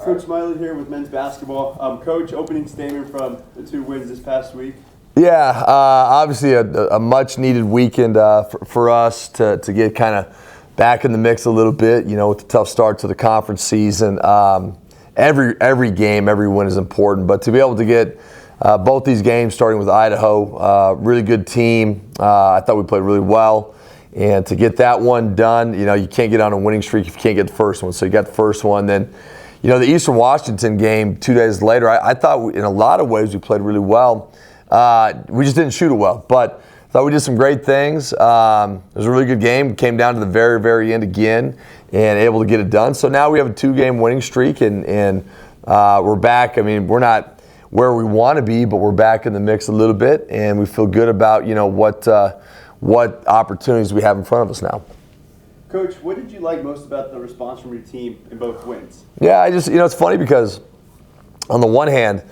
Coach Smiley here with men's basketball. Coach, opening statement from the 2 wins this past week. Yeah, obviously a much-needed weekend for us to get kind of back in the mix a little bit, with the tough start to the conference season. Every game, every win is important, but to be able to get both these games, starting with Idaho, really good team. I thought we played really well. And to get that one done, you can't get on a winning streak if you can't get the first one. So you got the first one. Then, the Eastern Washington game 2 days later, I thought in a lot of ways we played really well. We just didn't shoot it well, but I thought we did some great things. It was a really good game. It came down to the very, very end again and able to get it done. So now we have a 2-game winning streak, and we're back. I mean, we're not where we want to be, but we're back in the mix a little bit, and we feel good about, what opportunities we have in front of us now. Coach, what did you like most about the response from your team in both wins? Yeah, it's funny because on the one hand,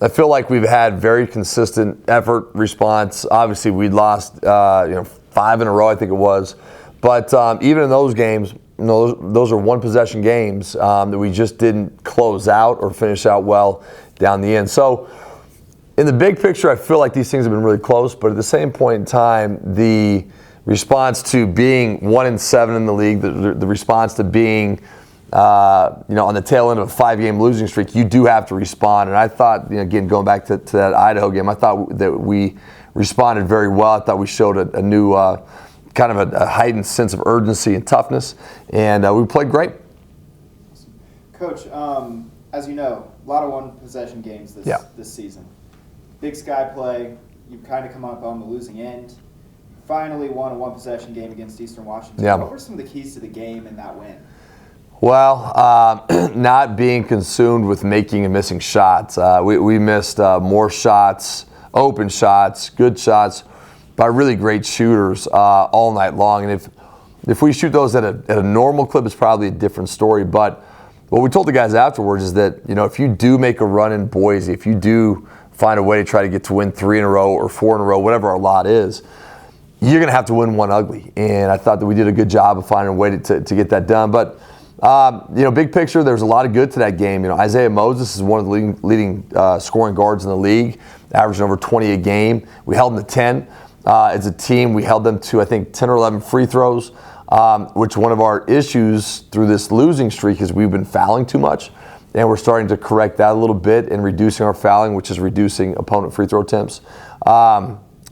I feel like we've had very consistent effort response. Obviously, we'd lost 5 in a row, I think it was. But even in those games, those are one-possession games that we just didn't close out or finish out well down the end. So in the big picture, I feel like these things have been really close. But at the same point in time, the response to being 1-7 in the league, the response to being on the tail end of a 5-game losing streak, you do have to respond. And I thought, again, going back to that Idaho game, I thought that we responded very well. I thought we showed a new kind of a heightened sense of urgency and toughness, and we played great. Coach, as you know, a lot of one-possession games this season. Big Sky play, you've kind of come up on the losing end. Finally won a one-possession game against Eastern Washington. Yeah. What were some of the keys to the game in that win? Well, not being consumed with making and missing shots. We missed more shots, open shots, good shots by really great shooters all night long. And if we shoot those at a normal clip, it's probably a different story. But what we told the guys afterwards is that, if you do make a run in Boise, if you do find a way to try to get to win 3 in a row or 4 in a row, whatever our lot is, you're going to have to win one ugly. And I thought that we did a good job of finding a way to get that done. But big picture, there's a lot of good to that game. Isaiah Moses is one of the leading scoring guards in the league, averaging over 20 a game. We held them to 10. As a team, we held them to, I think, 10 or 11 free throws, which one of our issues through this losing streak is we've been fouling too much. And we're starting to correct that a little bit and reducing our fouling, which is reducing opponent free throw attempts.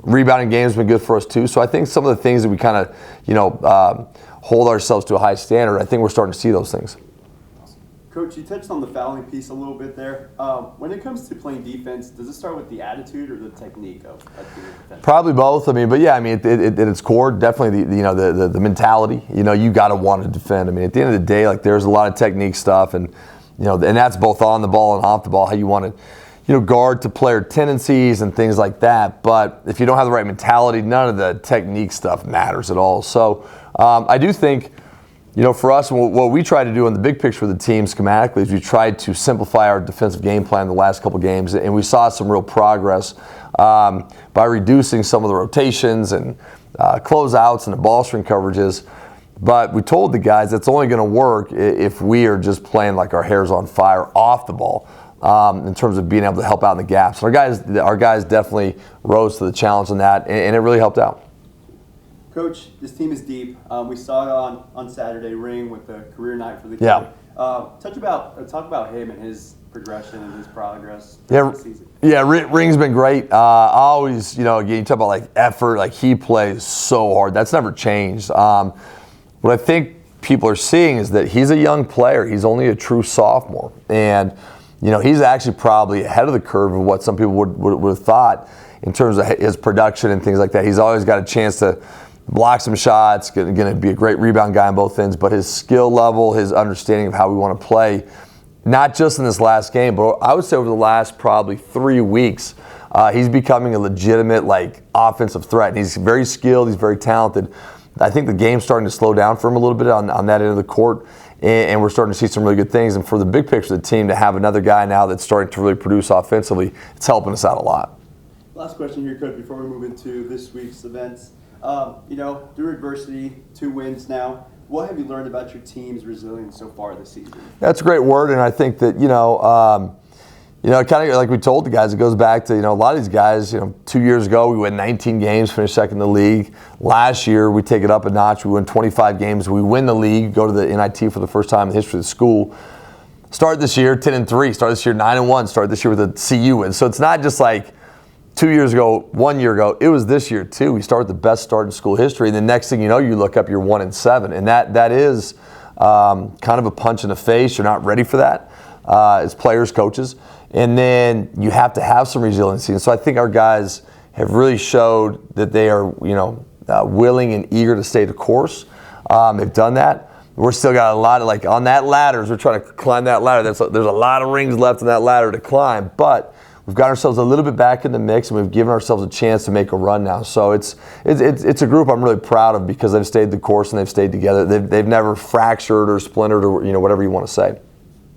Rebounding games have been good for us too. So I think some of the things that we kind of, hold ourselves to a high standard, I think we're starting to see those things. Coach, you touched on the fouling piece a little bit there. When it comes to playing defense, does it start with the attitude or the technique of defense? Probably both. At its core, definitely the mentality. You got to want to defend. At the end of the day, there's a lot of technique stuff, and and that's both on the ball and off the ball. How you want to guard to player tendencies and things like that. But if you don't have the right mentality, none of the technique stuff matters at all. So I do think, for us, what we try to do in the big picture of the team schematically is we tried to simplify our defensive game plan the last couple games, and we saw some real progress by reducing some of the rotations and closeouts and the ball screen coverages. But we told the guys that's only going to work if we are just playing like our hair's on fire off the ball. In terms of being able to help out in the gaps. Our guys definitely rose to the challenge in that, and it really helped out. Coach, this team is deep. We saw it on Saturday, Ring with the career night for the kid. Yeah. Talk about him and his progression and his progress this season. Yeah, Ring's been great. Always, again, you talk about effort. He plays so hard. That's never changed. What I think people are seeing is that he's a young player. He's only a true sophomore, and he's actually probably ahead of the curve of what some people would have thought in terms of his production and things like that. He's always got a chance to block some shots, going to be a great rebound guy on both ends, but his skill level, his understanding of how we want to play, not just in this last game, but I would say over the last probably 3 weeks, he's becoming a legitimate offensive threat. And he's very skilled, he's very talented. I think the game's starting to slow down for him a little bit on that end of the court, and we're starting to see some really good things. And for the big picture of the team, to have another guy now that's starting to really produce offensively, it's helping us out a lot. Last question here, Coach, before we move into this week's events. Through adversity, 2 wins now. What have you learned about your team's resilience so far this season? That's a great word, and I think that kind of like we told the guys, it goes back to a lot of these guys. 2 years ago we win 19 games, finished second in the league. Last year we take it up a notch. We win 25 games. We win the league, go to the NIT for the first time in the history of the school. Start this year 10-3. Start this year 9-1. Start this year with a CU win. So it's not just like 2 years ago, 1 year ago. It was this year too. We start with the best start in school history, and the next thing you know, you look up, you're 1-7, and that is kind of a punch in the face. You're not ready for that as players, coaches, and then you have to have some resiliency. And so I think our guys have really showed that they are willing and eager to stay the course. They've done that. We're still got a lot of on that ladder as we're trying to climb that ladder. There's a lot of rings left on that ladder to climb, but we've got ourselves a little bit back in the mix, and we've given ourselves a chance to make a run now. So it's a group I'm really proud of because they've stayed the course and they've stayed together. They've never fractured or splintered or whatever you want to say.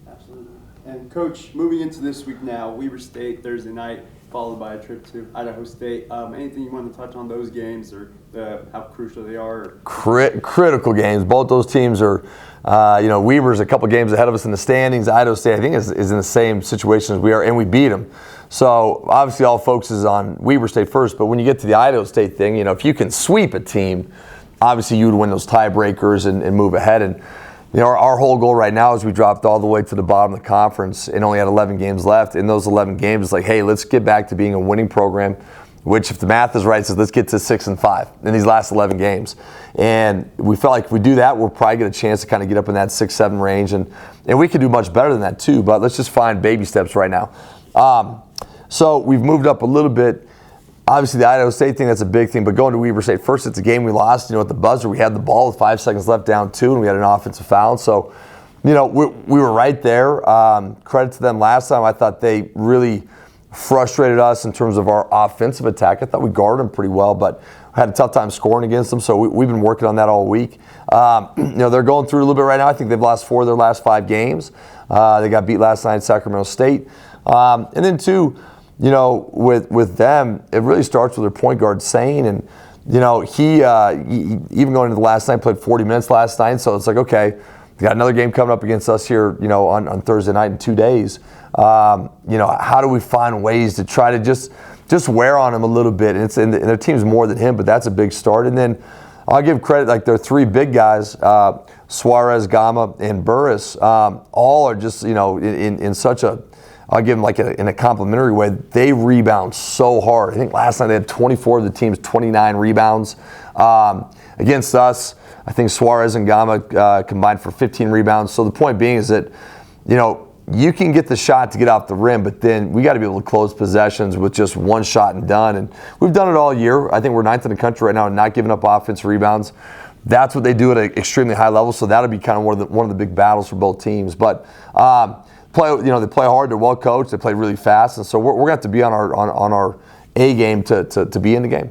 Absolutely. And Coach, moving into this week now, Weber State Thursday night, followed by a trip to Idaho State. Anything you want to touch on those games or how crucial they are? Critical games. Both those teams are. Weber's a couple games ahead of us in the standings. Idaho State, I think, is in the same situation as we are, and we beat them. So obviously all focus is on Weber State first, but when you get to the Idaho State thing, if you can sweep a team, obviously you would win those tiebreakers and move ahead. And our whole goal right now is we dropped all the way to the bottom of the conference and only had 11 games left. In those 11 games, it's like, hey, let's get back to being a winning program, which if the math is right, says let's get to 6-5 in these last 11 games. And we felt like if we do that, we'll probably get a chance to kind of get up in that 6-7 range. And we could do much better than that too, but let's just find baby steps right now. So we've moved up a little bit. Obviously, the Idaho State thing, that's a big thing. But going to Weber State, first, it's a game we lost. At the buzzer, we had the ball with 5 seconds left, down 2, and we had an offensive foul. So, we were right there. Credit to them last time. I thought they really frustrated us in terms of our offensive attack. I thought we guarded them pretty well, but had a tough time scoring against them. So we've been working on that all week. They're going through a little bit right now. I think they've lost 4 of their last 5 games. They got beat last night at Sacramento State. And then, too, with them, it really starts with their point guard, Sane. And, he even going into the last night, played 40 minutes last night. So it's like, okay, we got another game coming up against us here, on Thursday night in 2 days. How do we find ways to try to just wear on him a little bit? And their team's more than him, but that's a big start. And then I'll give credit, their 3 big guys, Suarez, Gama, and Burris, all are just, in such a, I'll give them in a complimentary way, they rebound so hard. I think last night they had 24 of the team's 29 rebounds. Against us, I think Suarez and Gama combined for 15 rebounds. So the point being is that, you can get the shot to get off the rim, but then we got to be able to close possessions with just one shot and done. And we've done it all year. I think we're 9th in the country right now and not giving up offensive rebounds. That's what they do at an extremely high level. So that'll be kind of one of the big battles for both teams. But they play hard. They're well coached. They play really fast, and so we're going to have to be on our A game to be in the game.